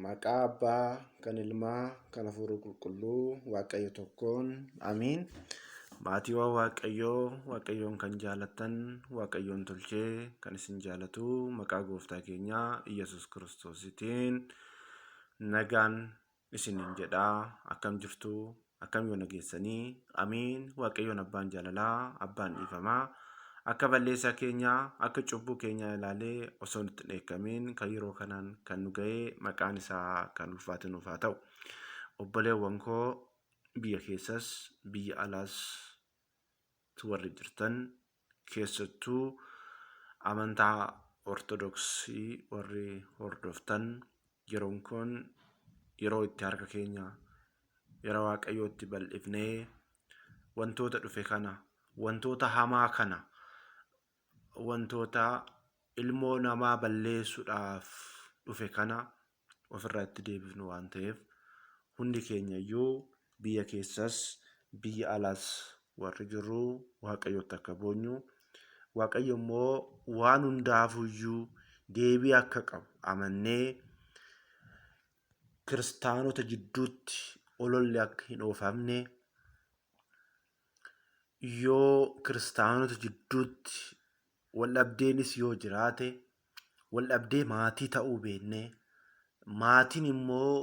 Maqaa Abbaa, kan Ilmaa, kan Hafuura Qulqulluu, Waaqayyo tokkoon. Amiin. Maatiiwwan Waaqayyoon kan jaalatan, Waaqayyoon tolchee kan isin jaalatu, maqaa Gooftaa keenyaa Iyyasuus Kiristoositiin nagaan isiniin jedhaa. Akkam jirtu? Akkam yoo nageessanii? Amiin. Waaqayyoon abbaan jaalalaa, abbaan dhiifamaa. Akka balleessaa keenyaa, akka cubbuu keenyaa ilaalee osoo nutti dheekkamiin kan yeroo kanaan kan nu ga'ee maqaan isaa kan ulfaatu nuuf haa ta'u. Obboleewwan koo biyya keessas biyya alaas warri jirtan keessattuu amantaa Ortodoksii warri hordoftan yeroon kun yeroo itti harka keenya yeroo Waaqayyootti bal'ifnee wantoota dhufe kana, wantoota hamaa kana, wantoota ilmoo namaa balleessuudhaaf dhufe kana ofirraa itti deebifnu waan ta'eef hundi keenya iyyuu biyya keessas biyya alaas warri jirru Waaqayyootti akka boonyu, Waaqayyo immoo waan hundaafuyyuu deebii akka qabu amannee kiristaanota jidduutti ololli akka hin oofamne, yoo kiristaanota jidduutti waldhabdeenis yoo jiraate waldhabdee maatii ta'uu beeknee, maatiin immoo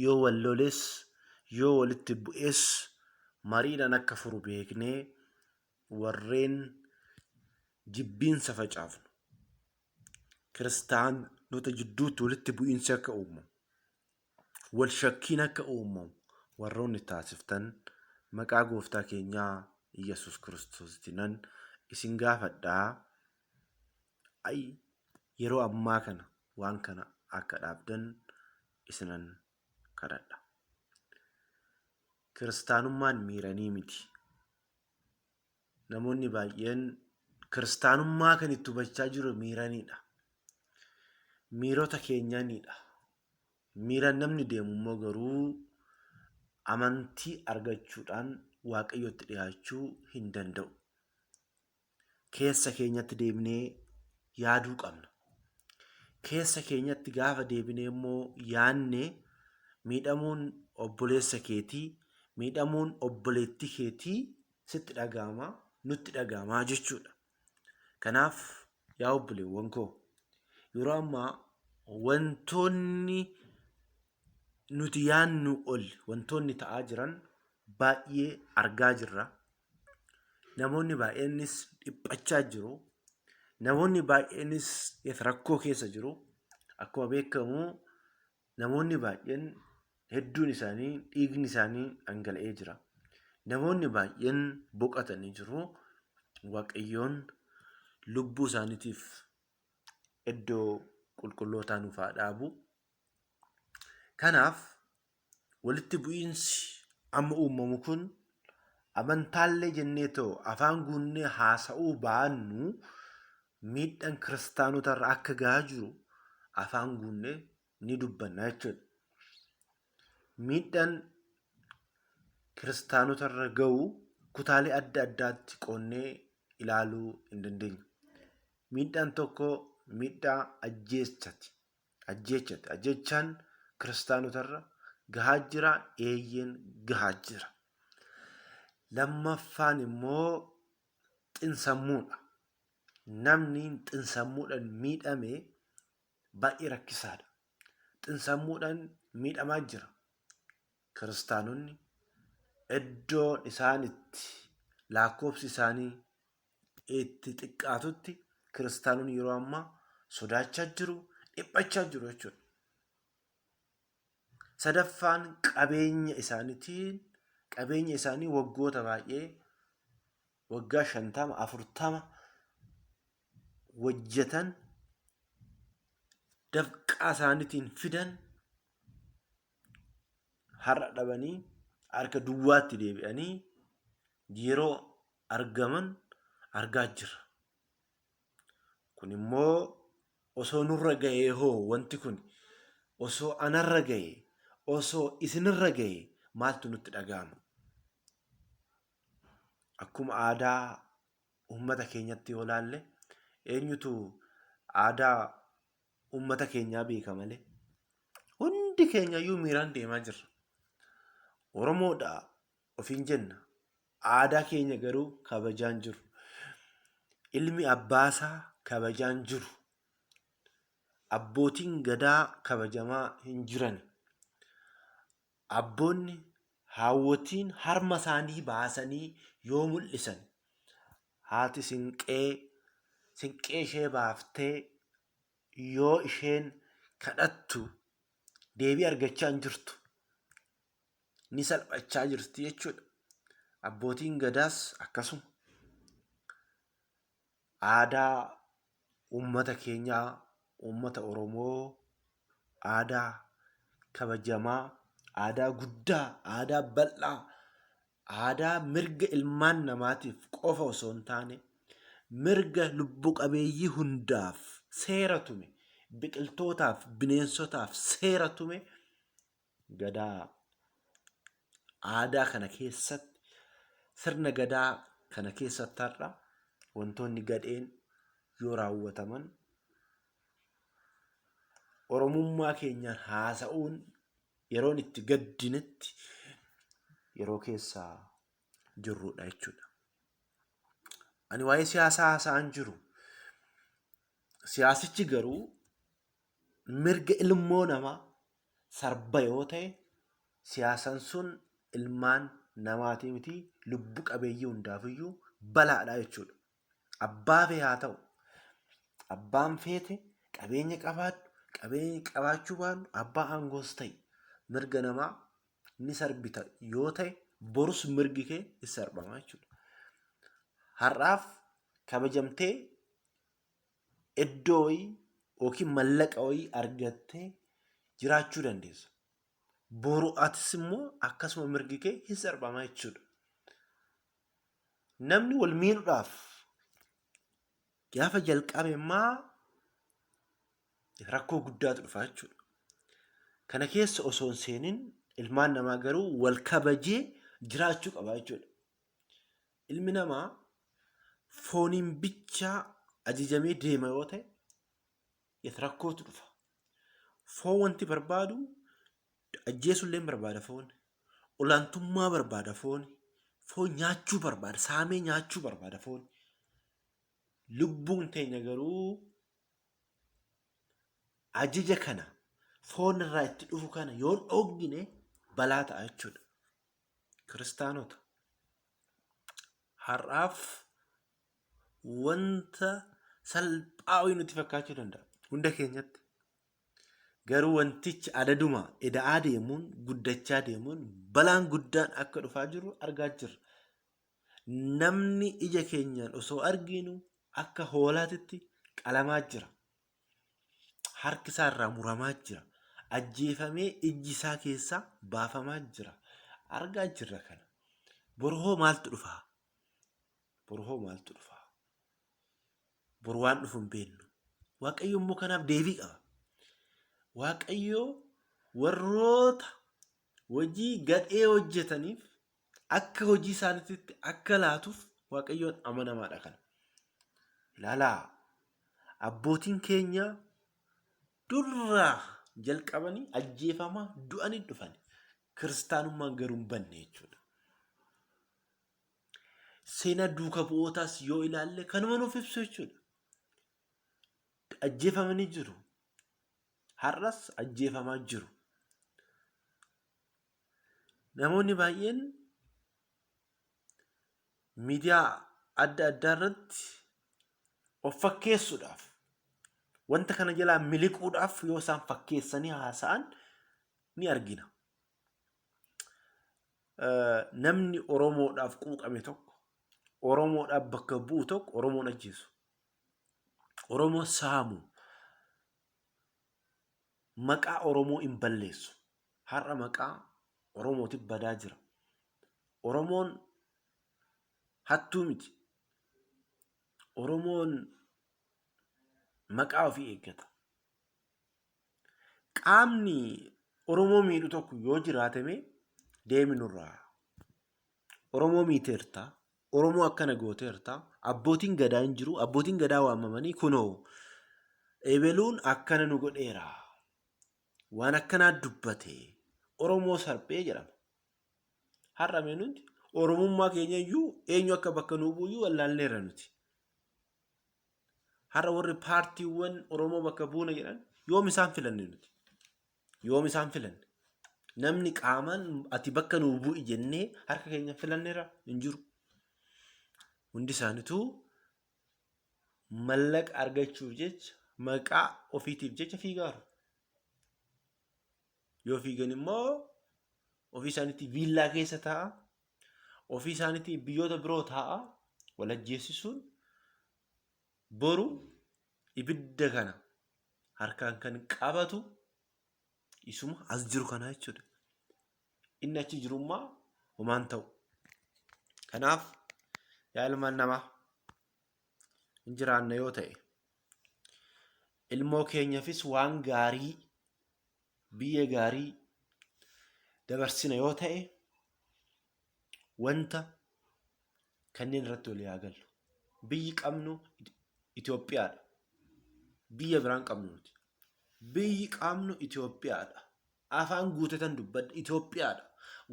yoo wal loles yoo walitti bu'es mariidhaan akka furu beeknee warreen jibbiinsa facaafnu kiristaanota jidduutti walitti bu'iinsi akka uumamu, wal shakkiin akka uumamu warroonni taasiftan maqaa Gooftaa keenyaa Iyyasuus Kiristoositiin isin gaafadhaa. Yeroo ammaa kana waan kana akka dhaabdan isinan kadhadha. Kiristaanummaan miiranii miti. Namoonni baay'een kiristaanummaa kan itti hubachaa jiru miiraniidha. Miirota keenyaanidha. Miiraan namni deemu immoo garuu amantii argachuudhaan Waaqayyootti dhiyaachuu hin danda'u. Keessa keenyatti deebinee yaaduu qabna. Keessa keenyatti gaafa deebinee immoo yaadne miidhamuun obboleessa keetii, miidhamuun obboleettii keetii sitti dhaga'ama, nutti dhaga'amaa jechuudha. Kanaaf yaa obboleewwan koo yeroo ammaa wantoonni nuti yaadnu ol wantoonni ta'aa jiran baay'ee argaa jirra. Namoonni baay'eenis dhiphachaa jiru. Namoonni baay'eenis rakkoo keessa jiru. Akkuma beekamu namoonni baay'een hedduun isaanii dhiigni isaanii dhangala'ee jira. Namoonni baay'een boqotanii jiru. Waaqayyoon lubbuu isaaniitiif iddoo qulqullootaa nuuf haa dhaabu. Kanaaf walitti bu'iinsi amma uumamu kun amantaallee jennee ta'u afaan guunnee haasa'uu baannu miidhaan kiristaanotarra akka gahaa jiru afaan guunnee ni dubbanna jechuudha. Miidhaan kiristaanotarra gahu kutaalee adda addaatti qoonnee ilaaluu hin dandeenyu. Miidhaan tokko miidhaa ajjeechati. Ajjeechaan kiristaanotarra gahaa jira, eeyyeen gahaa jira. Lammaffaan immoo xinsammuudha. Namni xinsammuudhaan miidhame baay'ee rakkisaadha. Xinsammuudhaan miidhamaa jira. Kiristaanonni iddoon isaan itti lakkoofsi isaanii itti xiqqaatutti kiristaanonni yeroo ammaa sodaachaa jiru, dhiphachaa jiru jechuudha. Sadaffaan qabeenya isaanii waggoota baay'ee waggaa 50, 40 hojjetan dafqaa isaaniitiin fidan har'a dhabanii harka duwwaatti deebi'anii yeroo argaman argaa jirra. Kun immoo osoo nurra ga'ee wanti kun osoo anarra ga'ee osoo isinirra ga'ee maaltu nutti dhaga'ama? Akkuma aadaa uummata keenyatti yoo ilaalle eenyutu aadaa uummata keenyaa beeka malee? hundi keenya iyyuu miiraan deemaa jirra. Oromoodha ofiin jenna. Aadaa keenya garuu kabajaan jiru. Ilmi abbaasaa kabajaan jiru. Abbootiin gadaa kabajamaa hin jiran. Abboonni haawwotiin harma isaanii baasanii yoo mul'isan, haati sinqee ishee baaftee yoo isheen kadhattu deebii argachaa hin jirtu. Ni salphachaa jirti jechuudha. Abbootiin gadaas akkasuma. Aadaa uummata keenyaa, uummata Oromoo, aadaa kabajamaa, aadaa guddaa, aadaa bal'aa, aadaa mirga ilmaan namaatiif qofa osoo hin taane mirga lubbu qabeeyyii hundaaf seera tume, biqiltootaaf, bineensotaaf seera tume gadaa. Aadaa kana keessatti, sirna gadaa kana keessatti har'a wantoonni gadheen yoo raawwataman Oromummaa keenyaan haasa'uun yeroon itti gaddinitti yeroo keessaa jirrudha jechuudha. Ani waa'ee siyaasaa haasa'an jiru. Siyaasichi garuu mirga ilmoo namaa sarba yoo ta'e, siyaasan sun ilmaan namaatii miti lubbu qabeeyyii hundaafiyyuu balaadha jechuudha. Abbaa fee haa ta'u, abbaan feete qabeenya qabaadhu, qabeenya qabaachuu baadhu, abbaa aangoos ta'e mirga namaa ni sarbita yoo ta'e borus mirgi kee ni sarbama jechuudha. Har'aaf kabajamtee iddoo wayii yookiin mallaqa wayii argattee jiraachuu dandeessa. Boru atis immoo akkasuma mirgi kee ni sarbama jechuudha. Namni wal miidhuudhaaf gaafa jalqabe immoo rakkoo guddaatu dhufa jechuudha. Kana keessa osoo hin seenin ilmaan namaa garuu wal kabajee jiraachuu qaba jechuudha. Ilmi namaa fooniin bichaa ajajamee deema yoo ta'e rakkootu dhufa. Foon wanti barbaadu ajjeesullee barbaada foon. Olaantummaa barbaada foon. Foon nyaachuu barbaada. Saamee nyaachuu barbaada foon. Lubbuun teenya garuu ajaja kana foon irraa itti dhufu kana yoo dhoggine balaa ta'a jechuudha. Kiristaanota har'aaf wanta salphaa wayii nutti fakkaachuu danda'a hunda keenyatti. Garuu wantichi adaduma eda'aa deemuun, guddachaa deemuun balaan guddaan akka dhufaa jiru argaa jirra. Namni ija keenyaan osoo arginu akka hoolaatitti qalamaa jira. Harki isaa irraa muramaa jira. Ajjeefamee ijji isaa keessaa baafamaa jira. Argaa jirra kana. Boru maaltu dhufaa? Boru waan dhufu hin beeknu. Waaqayyo immoo kanaaf deebii qaba. Waaqayyo warroota hojii gadhee hojjetaniif akka hojii isaaniitti akka laatuuf Waaqayyoon amanamaadha kana. Ilaalaa abbootiin keenya durraa jalqabanii ajjeefamaa du'anii dhufan. Kiristaanummaan garuu hin banne jechuudha. Seenaa duuka bu'ootaas yoo ilaalle kanuma nuuf ibsu jechuudha. Ajjeefamanii jiru. Har'as ajjeefamaa jiru. Namoonni baay'een miidiyaa adda addaa irratti of fakkeessuudhaaf wanta kana jalaa miliquudhaaf yoo isaan fakkeessanii haasa'an ni argina. Namni Oromoodhaaf quuqame tokko, Oromoodhaaf bakka bu'u tokko Oromoon ajjeesu. Oromoo saamu. Maqaa Oromoo hin balleessu. Har'a maqaa Oromootiif badaa jira. Oromoon hattuu miti. Oromoon maqaa ofii eeggata. Qaamni Oromoo miidhu tokko yoo jiraatame deemi nurraa. Oromoo miiteerta. Oromoo akkana gooteerta. Abbootiin gadaa hin jiru. Abbootiin gadaa waamamanii kunoo ebeluun akkana nu godheera. waan akkanaa dubbate Oromoo sarphee jedhama. Har'a mee nuti Oromummaa keenya iyyuu eenyu akka bakka nuu bu'u wallaalleerra nuti. Har'a warri paartiiwwan Oromoo bakka buuna jedhan yoom isaan filanne nuti? Yoom isaan filanne? Namni qaamaan ati bakka nuu bu'i jennee harka keenya filanneerra hin jiru. Hundi isaaniituu mallaqa argachuuf jecha maqaa ofiitiif jecha fiigaaru. Yoo fiigan immoo ofii isaaniitii viillaa keessa taa'a, ofii isaaniitii biyyoota biroo taa'a, wal ajjeesisuun boru ibidda kana harkaan kan qabatu isuma as jiru kana jechuudha. Inni achi jirummaa homaan ta'u. Kanaaf yaa ilmaan namaa hin jiraanna yoo ta'e ilmoo keenyaafis waan gaarii biyya gaarii dabarsina yoo ta'e wanta kanneen irratti wal yaagallu. Biyyi qabnu Itoophiyaadha. Biyya biraan qabnu nuti. Biyyi qabnu Itoophiyaadha. Afaan guutetan dubbadha Itoophiyaadha.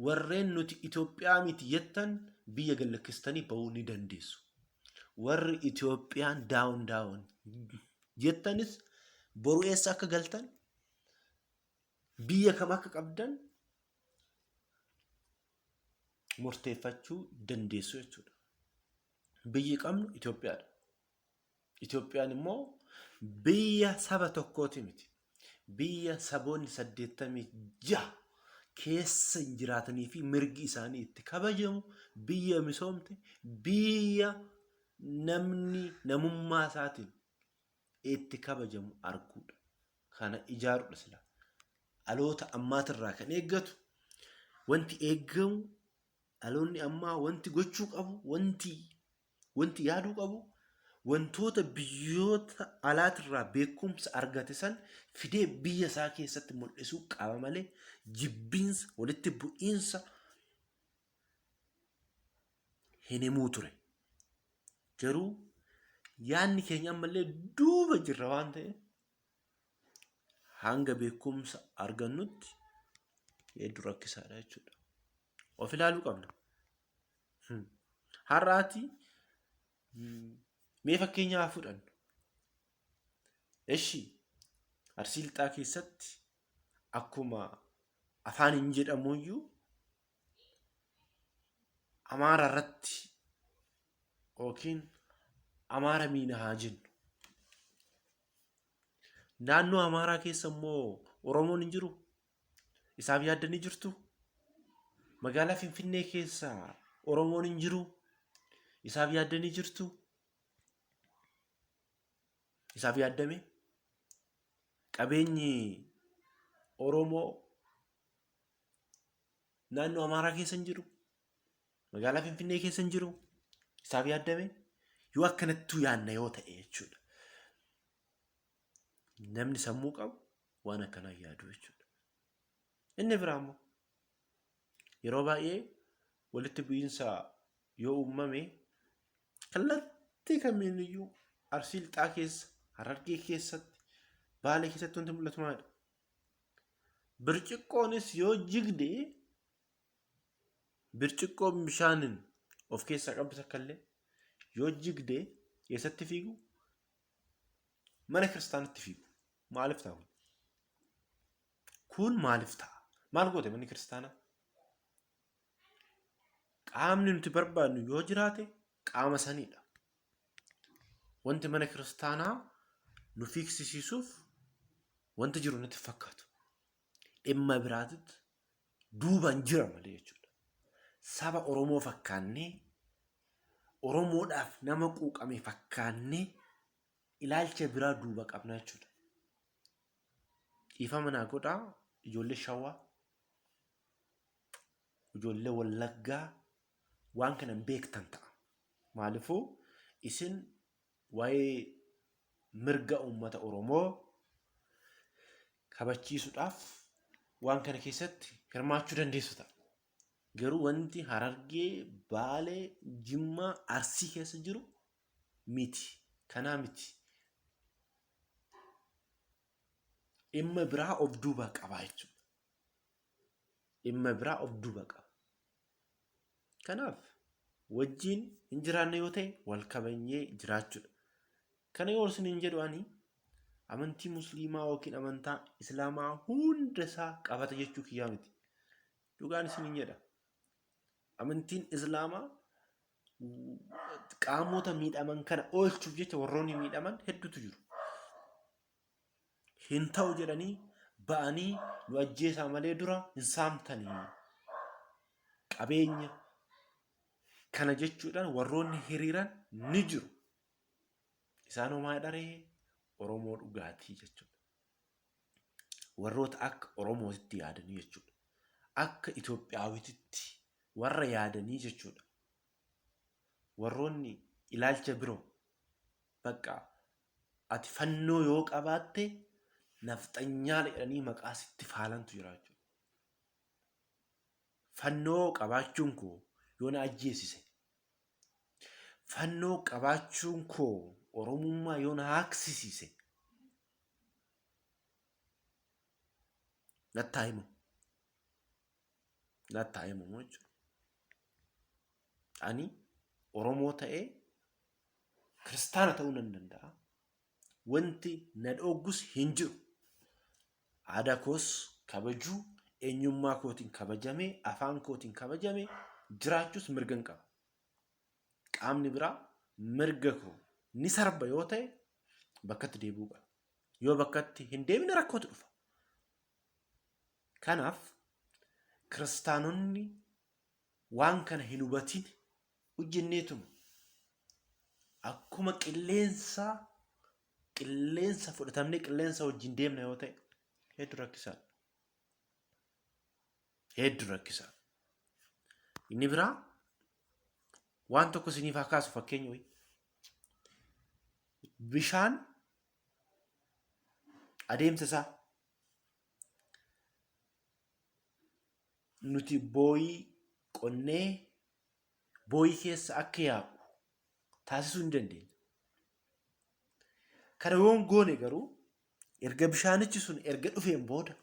Warreen nuti Itoophiyaa miti jettan biyya gallakkistanii bahuu ni dandeessu. Warri Itoophiyaan daawun jettanis boru eessa akka galtan biyya kam akka qabdan murteeffachuu dandeessu jechuudha. Biyyi qabnu Itoophiyaadha. Itoophiyaan immoo biyya saba tokkooti miti. Biyya saboonni 86 keessa jiraatanii fi mirgi isaanii itti kabajamu, biyya misoomte, biyya namni namummaa isaatiin itti kabajamu arguudha. Kana ijaaruudha sila. Dhaloota ammaatirraa kan eeggatu wanti eeggamu dhaloonni ammaa wanti gochuu qabu, wanti yaaduu qabu, wantoota biyyoota alaatirraa beekumsa argate san fidee biyya isaa keessatti mul'isuu qaba malee jibbiinsa walitti bu'iinsa hin himuu ture. Garuu yaadni keenya ammallee duuba jirra waan ta'eef hanga beekumsa argannutti hedduu rakkisaadha jechuudha. Of ilaaluu qabna. Har'aati mee fakkeenyaa haa fudhannu. Eshi Arsii Lixaa keessatti akkuma afaan hin jedhamuyyuu Amaara irratti yookiin Amaara miina haa jennu. Naannoo Amaaraa keessa immoo Oromoon hin jiru. Isaaf yaaddanii jirtu. Magaalaa Finfinnee keessa Oromoon hin jiru. Isaaf yaaddanii jirtu. Isaaf yaaddame qabeenyi Oromoo naannoo Amaaraa keessa hin jiru. Magaalaa Finfinnee keessa hin jiru. Isaaf yaaddame yoo akkanattuu yaadna yoo ta'e jechuudha. Namni sammuu qabu waan akkanaa yaadu jechuudha. Inni biraa immoo yeroo baay'ee walitti bu'iinsa yoo uumame kallattii kamiiniyyuu Arsii Lixaa keessa, Harargee keessatti, Baalee keessatti wanti mul'atu maalidha? Birciqqoonis yoo jigde birciqqoon bishaanin of keessaa qabdu takka illee yoo jigde eessatti fiigu? Mana kiristaanatti fiigu. Maaliif ta'a? Kun maaliif ta'a? Maal goote manni kiristaanaa? Qaamni nuti barbaadnu yoo jiraate qaama saniidha. Wanti mana kiristaanaa nu fiigsisiisuuf wanti jiru nutti fakkaatu. Dhimma biraatitti duubaan jira malee jechuudha. Saba Oromoo fakkaannee Oromoodhaaf nama quuqame fakkaannee ilaalcha biraa duuba qabna jechuudha. Dhiifama naa godhaa ijoollee Shawaa, ijoollee Wallaggaa waan kana beektan ta'a. Maaliifuu isin waa'ee mirga uummata Oromoo kabachiisuudhaaf waan kana keessatti hirmaachuu dandeessu ta'a. Garuu wanti Harargee, Baalee, Jimmaa, Arsii keessa jiru miti. Kanaa miti. dhimma biraa of duuba qaba jechuudha. Dhimma biraa of duuba qaba. Kanaaf wajjin hin jiraanne yoo ta'e wal kabajnee jiraachuudha. Kana yoo isiniin jedhu ani amantii musliimaa yookiin amantaa islaamaa hunda isaa qabata jechuu kiyyaa miti. Dhugaan isiniin jedha. Amantiin islaamaa qaamota miidhaman kana oolchuuf jecha warroonni miidhaman hedduutu jiru. Hin ta'u jedhanii ba'anii nu ajjeesaa malee dura hin saamtanii qabeenya kana jechuudhaan warroonni hiriiran ni jiru. Isaan homaa dharee Oromoo dhugaatii jechuudha. Warroota akka Oromootitti yaadanii jechuudha. Akka Itoophiyaawititti warra yaadanii jechuudha. Warroonni ilaalcha biroo bakka ati fannoo yoo qabaatte nafxanyaa jedhanii maqaa sitti faalantu jira jechuudha. Fannoo qabaachuun koo yoo na ajjeesise, fannoo qabaachuun koo Oromummaa yoo na haaksisiise nattaa himu jechuudha. Ani Oromoo ta'ee kiristaana ta'uu nan danda'a. Wanti na dhoogus hin jiru. Aadaa koos kabajuu, eenyummaa kootiin kabajamee, afaan kootiin kabajamee jiraachuus mirgan qaba. Qaamni biraa mirga koo ni sarba yoo ta'e bakkatti deebi'uu qaba. Yoo bakkatti hin deebine rakkootu dhufa. Kanaaf kiristaanonni waan kana hin hubatin hojjenneetuma akkuma qilleensa fudhatamnee qilleensa wajjin deemna yoo ta'e hedduu rakkisaadha. Inni biraa waan tokko isiniif haa kaasu fakkeenya wayii. Bishaan adeemsa isaa nuti booyii qonnee booyii keessa akka yaa'u taasisuu hin dandeenya. Kana yoon goone garuu erga bishaanichi sun erga dhufeen booda,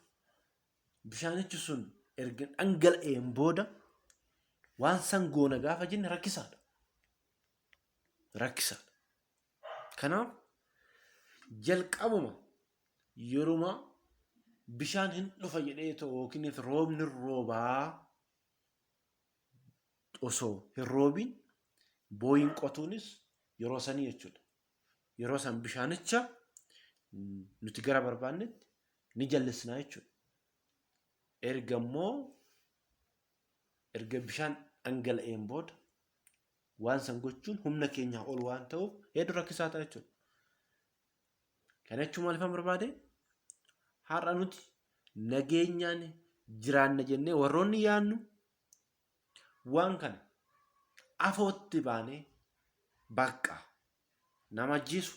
bishaanichi sun erga dhangala'een booda waan san goona gaafa jenne rakkisaadha. Kanaaf jalqabuma yeruma bishaan hin dhufa jedhee yookiin roobni roobaa osoo hin roobiin booyiin qotuunis yeroo sanii jechuudha. Yeroo san bishaanicha nuti gara barbaannetti ni jallisnaa jechuudha. Erga bishaan dhangala'een booda waan san gochuun humna keenyaa ol waan ta'uuf hedduu rakkisaa ta'a jechuudha. Kana jechuun maaliifan barbaade? Har'a nuti nageenyaan jiraanna jennee warroonni yaannu waan kana afootti baanee bakka nama ajjeesu,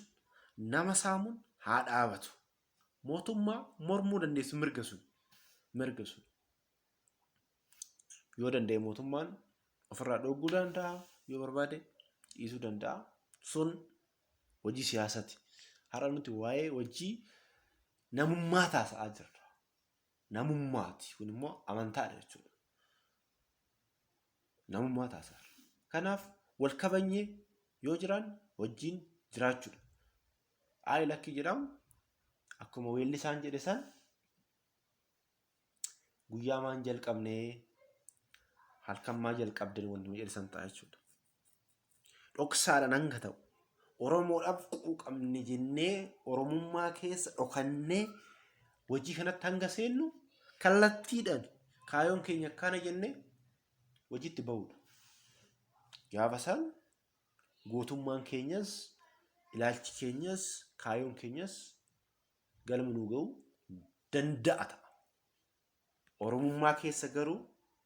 nama saamuun haa dhaabatu. Mootummaa mormuu dandeessu mirga sun. Yoo danda'e mootummaan ofirraa dhooguu danda'a, yoo barbaade dhiisuu danda'a. Sun hojii siyaasaati. Har'a nuti waa'ee hojii namummaa taasa'aa jirra. Namummaati. Kun immoo amantaadha jechuudha. Namummaa taasisaa. Kanaaf wal kabajnee yoo jiraanne wajjin jiraachuudha. Ayi lakki jedhamu akkuma weellisaan jedhe san guyyaa maan jalqabnee halkan maa jalqabdee wanti jedhe san ta'a jechuudha. Dhoksaadhaan hanga ta'u Oromoodhaaf quuqamne jennee Oromummaa keessa dhokannee hojii kanatti hanga seennu kallattiidhaan kaayoon keenya akkana jennee hojiitti bahudha. Gaafa san gootummaan keenyas, ilaalchi keenyas, kaayoon keenyas galma nuu ga'uu danda'a ta'a. Oromummaa keessa garuu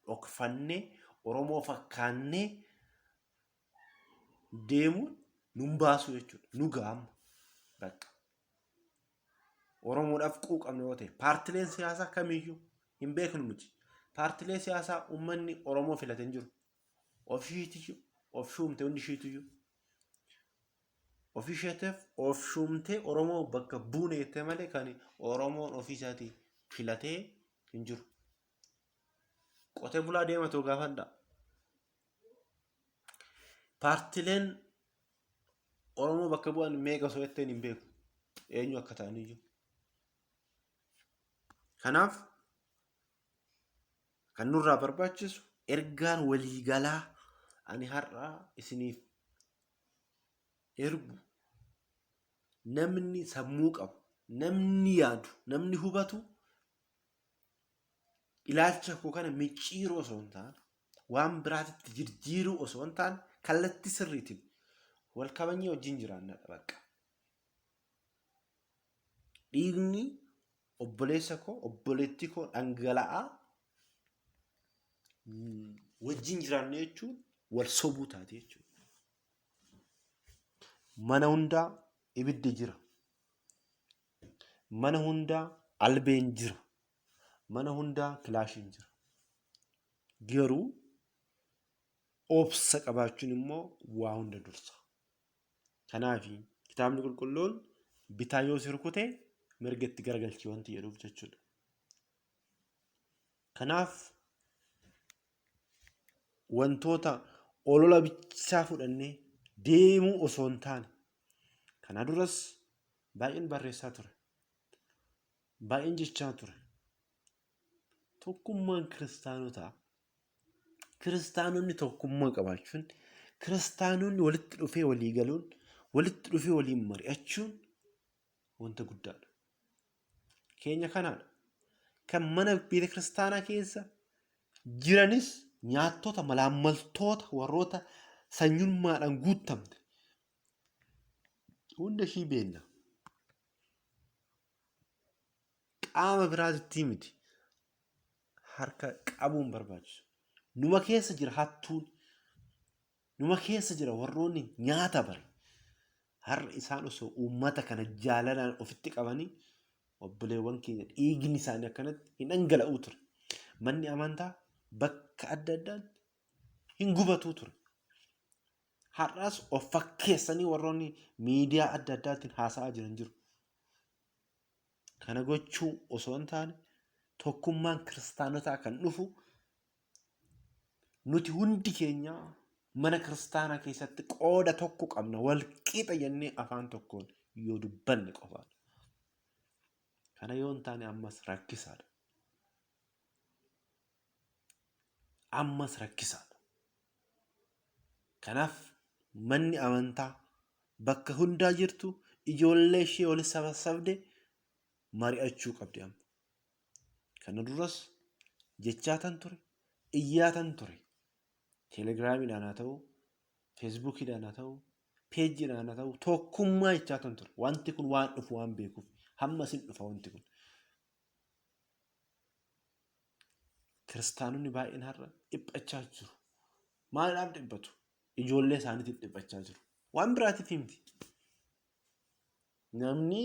dhokfannee Oromoo fakkaannee deemuun nun baasu jechuudha. Nu gaama bakka. Oromoodhaaf quuqamne yoo ta'e paartileen siyaasaa kamiyyuu hin beeknu nuti. Paartilee siyaasaa uummanni Oromoo filate hin jiru. Of shuumte hundi ishiitiyyuu. ofii isheetiif of shuumtee Oromoo bakka buune jettee malee kan Oromoon ofii isaatii filatee hin jiru. Qotee bulaa deematoo gaafadha. Paartileen Oromoo bakka bu'an meeqa osoo jetteen hin beeku. Eenyu akka ta'aniyyuu. Kanaaf kan nurraa barbaachisu ergaan waliigalaa ani har'a isiniif ergu namni sammuu qabu, namni yaadu, namni hubatu ilaalcha koo kana micciiruu osoo hin taane waan biraatitti jijjiiruu osoo hin taane kallattii sirriitiin wal kabajnee wajjin jiraannadha bakka. Dhiigni obboleessa koo obboleettii koo dhangala'aa wajjin jiraanne jechuun wal sobuu taate jechuudha. Mana hundaa ibiddi jira. Mana hundaa albeen jira. Mana hundaa kilaashiin jira. Garuu obsa qabaachuun immoo waa hunda dursa. Kanaaf kitaabni qulqulluun bitaa yoo si rukute mirga itti garagalchi wanti jedhuuf jechuudha. Kanaaf wantoota olola bichaa fudhannee deemuu osoo hin taane kana duras baay'een barreessaa ture. Baay'een jechaa ture. Tokkummaan kiristaanotaa kiristaanonni tokkummaa qabaachuun kiristaanonni walitti dhufee walii galuun walitti dhufee waliin mari'achuun wanta guddaadha. Keenya kanaadha. Kan mana beeta kiristaanaa keessa jiranis nyaattota malaammaltoota warroota sanyummaadhaan guutamte hunda ishii beekna. Qaama biraatitti miti harka qabuun barbaachisu. Numa keessa jira hattuun. Numa keessa jira warroonni nyaata bare. Har'a isaan osoo uummata kana jaalalaan ofitti qabanii obboleewwan keenya dhiigni isaanii akkanatti hin dhangala'uu ture. Manni amantaa bakka adda addaatti hin gubatuu ture. Har'as of fakkeessanii warroonni miidiyaa adda addaatiin haasa'aa jiran jiru. Kana gochuu osoo hin taane tokkummaan kiristaanotaa kan dhufu nuti hundi keenya mana kiristaanaa keessatti qooda tokko qabna wal qixa jennee afaan tokkoon yoo dubbanne qofaadha. Kana yoo hin taane ammas rakkisaadha. Ammas rakkisaadha. Kanaaf manni amantaa bakka hundaa jirtu ijoollee ishee walitti sabasabde mari'achuu qabdi amma. Kana duras jechaatan ture, iyyaatan ture. Telegiraamiidhaan haa ta'u, feesbuukiidhaan haa ta'u, peejiidhaan haa ta'u, tokkummaa jechaatan ture. Wanti kun waan dhufu waan beekuuf hamma isin dhufa wanti kun. Kiristaanonni baay'een har'a dhiphachaa jiru. Maaliidhaaf dhiphatu? Ijoollee isaaniitiif dhiphachaa jiru. Waan biraatiif miti. Namni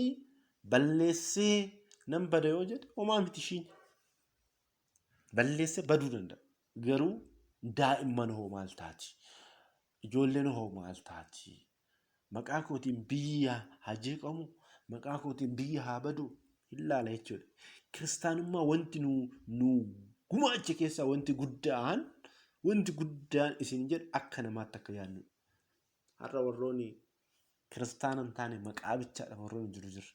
balleessee nan bada yoo jedhe homaa miti ishiin. Balleessee baduu danda'a. Garuu daa'imman hoo maal taati? Ijoolleen hoo maal taati? Maqaa kootiin biyya haa jeeqamu, maqaa kootiin biyya haa badu hin laala jechuudha. Kiristaanummaa wanti nu gumaacha keessaa wanti guddaan isin jedhu akka namaatti akka yaadnu. Har'a warroonni kiristaana hin taane maqaa bichaadha warroonni jiru jira.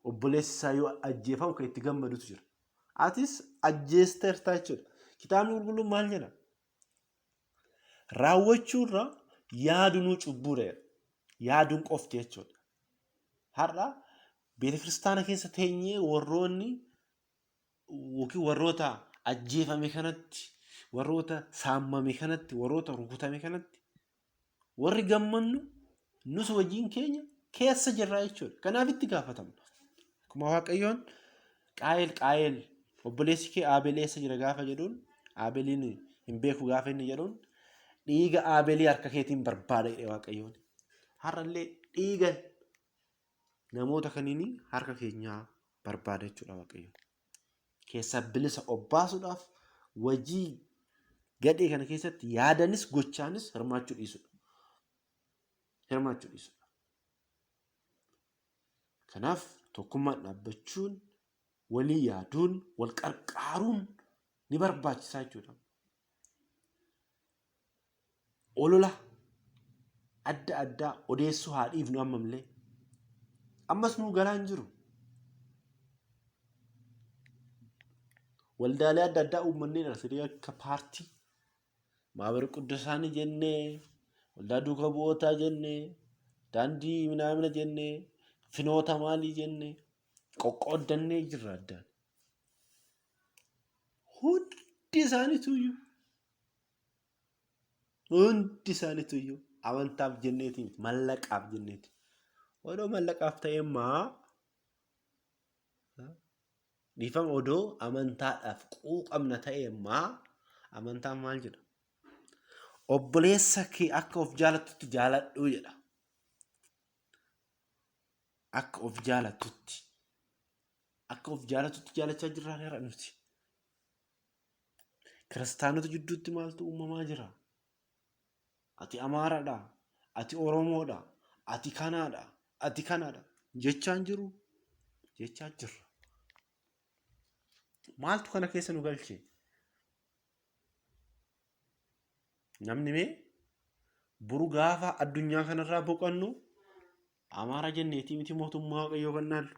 Obboleessi isaa yoo ajjeefamu kan itti gammadutu jira. Atis ajjeesteertaa jechuudha. Kitaabni qulqulluun maal jedha? Raawwachuurra yaadunuu cubbuudha. Yaaduun qofti jechuudha. Har'a beeta kiristaana keessa teenyee warroonni yookiin warroota ajjeefame kanatti, warroota saammame kanatti, warroota rukutame kanatti warri gammannu nus wajjin keenya keessa jirraa jechuudha. Kanaaf itti gaafatamna. Akkuma Waaqayyoon qaayel obboleessi kee Aabeel eessa jira gaafa jedhuun Aabeeliin hin beeku gaafa inni jedhuun dhiiga Aabeelii harka keetiin barbaada jedhe Waaqayyoon. Har'allee dhiiga namoota kaniin harka keenyaa barbaada jechuudha Waaqayyoon. Keessaa bilisa obbaasuudhaaf wajii gadhee kana keessatti yaadanis gochaanis hirmaachuu dhiisudha. hirmaachuu dhiisudha. Kanaaf tokkummaan dhaabbachuun, walii yaaduun, wal qarqaaruun ni barbaachisaa jechuudha. Olola adda addaa odeessuu haa dhiifnu ammamlee. Ammas nuu galaan jiru. Waldaalee adda addaa uummanni asirrii akka paartii, maabara quddusaanii jennee, waldaa duuka bu'ootaa jennee, daandii minaamina jennee, finoota maalii jennee, qoqqooddannee jirra addaan. Hundi isaaniituyyuu amantaaf jenneeti miti, mallaqaaf jenneeti. Odoo mallaqaaf ta'emmaa dhiifama odoo amantaadhaaf quuqamna ta'emmaa amantaan maal jedha? Obboleessa kee akka of jaalatutti jaaladhu jedha. Akka of jaalatutti jaalachaa jirra nuti. Kiristaanota jidduutti maaltu uumamaa jira? Ati Amaaraadha, ati Oromoodha, ati kanaadha jechaan jiru, jechaa jirra. Maaltu kana keessa nu galche? Namni mee buru gaafa addunyaa kanarraa boqannu Amaara jenneetii miti mootummaa Waaqayyoo kan naallu,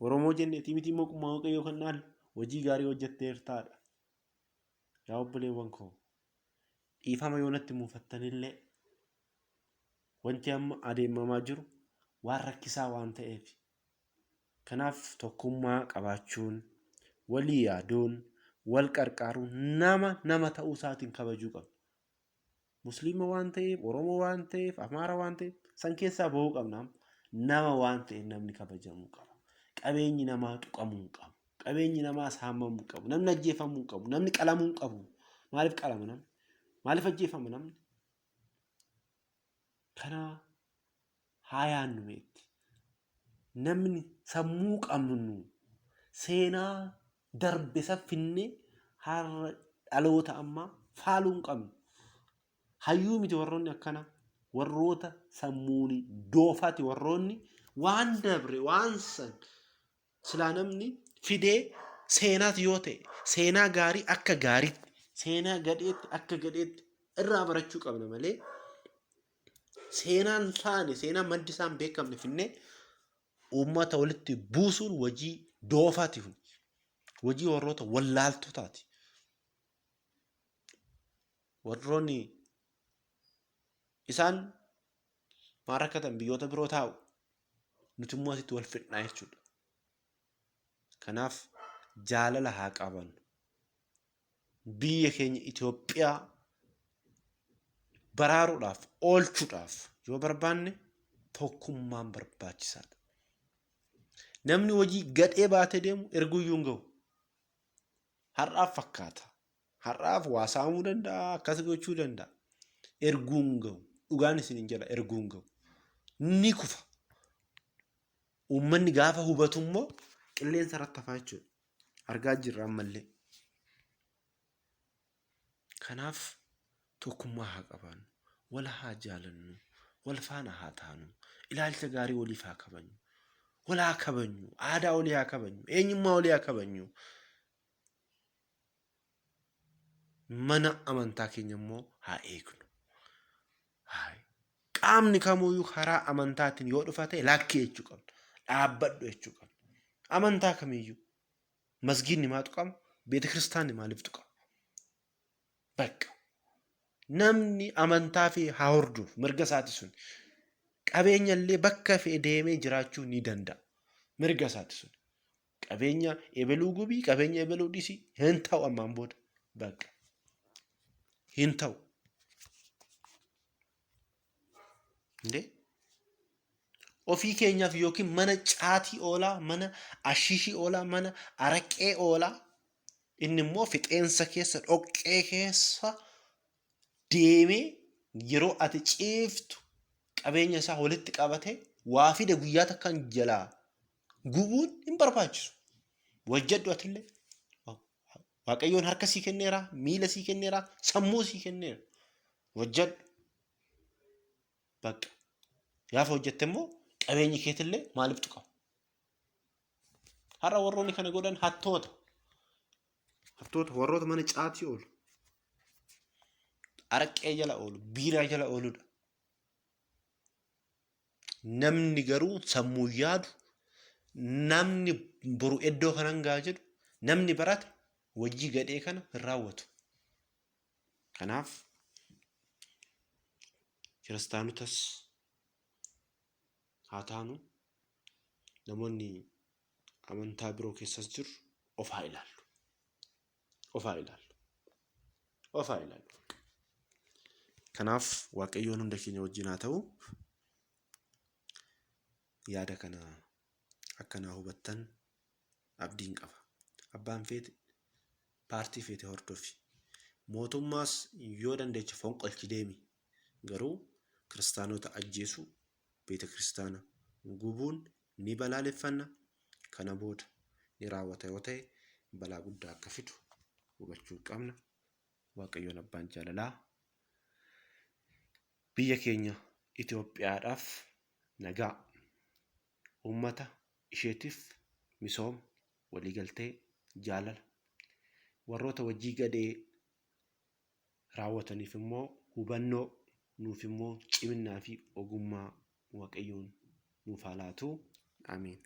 Oromoo jenneetii miti mootummaa Waaqayyoo kan naallu, hojii gaarii hojjetteertaadha. Yaa obboleewwan koo, dhiifama yoo natti muufattanillee wanti amma adeemamaa jiru waan rakkisaa waan ta'eef, kanaaf tokkummaa qabaachuun, walii yaaduun, wal qarqaaruun, nama ta'uu isaatiin kabajuu qabna. Musliima waan ta'eef, Oromoo waan ta'eef, Amaara waan ta'eef san keessaa bahuu qabna. Nama waan ta'eef namni kabajamuu qaba. Qabeenyi namaa tuqamuu hin qabu. Qabeenyi namaa saamamuu hin qabu. Namni ajjeefamuu hin qabu. Namni qalamuu hin qabu. Maaliif qalama namni? Maaliif ajjeefama namni? Kana haa yaannu meetti. Namni sammuu qabnu seenaa darbe saffinnee har'a dhaloota ammaa faaluu hin qabnu. Hayyuu miti warroonni akkana, warroota sammuuni doofaati warroonni waan dabre waan san silaa namni fidee seenaati yoo ta'e seenaa gaarii akka gaariitti, seenaa gadheetti akka gadheetti irraa barachuu qabna malee seenaan taane seenaa maddi isaan beekamne finnee uummata walitti buusuun hojii doofaati, hojii warroota wallaaltotaati. Warroonni isaan maal rakkatan biyyoota biroo taa'u, nuti immoo asitti wal fidnaa jechuudha. Kanaaf jaalala haa qaban. Biyya keenya Itoophiyaa baraaruudhaaf, oolchuudhaaf yoo barbaanne tokkummaan barbaachisaadha. Namni hojii gadhee baatee deemu erguyyuu hin gahu. Har'aaf fakkaata. Har'aaf waa saamuu danda'a, akkas gochuu danda'a. Erguu hin gahu. Dhugaan isin jedha, erguu hin gahu. Ni kufa. Uummanni gaafa hubatu immoo qilleensa irratti hafaa jechuudha. Argaa jirra ammallee. Kanaaf tokkummaa haa qabaannu, wal haa jaalannu, wal faana haa taanu, ilaalcha gaarii waliif haa kabajnu, wal haa kabajnu, aadaa walii haa kabajnu, eenyummaa walii haa kabajnu. Mana amantaa keenya immoo haa eegnu. Qaamni kamuyyuu karaa amantaatiin yoo dhufa ta'e lakkii jechuu qabna. Dhaabbadhu jechuu qabna. Amantaa kamiyyuu masgiidni maa tuqama? Beeta kiristaanni maaliif tuqama? Bakka namni amantaa fi haa hordofu mirga isaati sun. Qabeenya illee bakka fe'ee deemee jiraachuu ni danda'a. Mirga isaati sun. Qabeenya ebeluu gubii, qabeenya ebeluu dhisii hin ta'u ammaan booda. Bakka hin ta'u. Ofii keenyaaf yookiin mana caatii oolaa, mana ashishii oolaa, mana araqee oolaa, inni immoo fixeensa keessa, dhoqqee keessa deemee yeroo ati ciiftu qabeenya isaa walitti qabatee waa fide guyyaa takkaan jalaa gubuun hin barbaachisu. Wajjadhu atillee Waaqayyoon harka sii kenneera, miila sii kenneera, sammuu sii kenneera. Wajjadhu. bakka gaafa hojjette immoo qabeenyi keetillee maaliif tuqamu? Har'a warroonni kana godhan hattoota warroota mana caatii oolu, araqee jala oolu, biiraa jala ooludha. Namni garuu sammuu yaadu, namni boru iddoo kanan gaa jedhu, namni barate wajjii gadhee kana hin raawwatu. Kanaaf kiristaanotas haa taanu namoonni amantaa biroo keessas jiru of haa ilaallu. Kanaaf Waaqayyoon hunda keenya wajjin haa ta'u. Yaada kana akkanaa hubattan abdiin qaba. Abbaan feete paartii feete hordofi. Mootummaas yoo dandeeche fonqolchi deemi. Garuu kiristaanota ajjeesuu, beeta kiristaana gubuun ni balaaleffanna. Kana booda ni raawwata yoo ta'e balaa guddaa akka fidu hubachuu qabna. Waaqayyoon abbaan jaalalaa biyya keenya Itoophiyaadhaaf nagaa, uummata isheetiif misooma, waliigaltee, jaalala, warroota wajjii gadhee raawwataniif immoo hubannoo, nuuf immoo ciminaa fi ogummaa Waaqayyoon nuuf haa laatu. Ameen.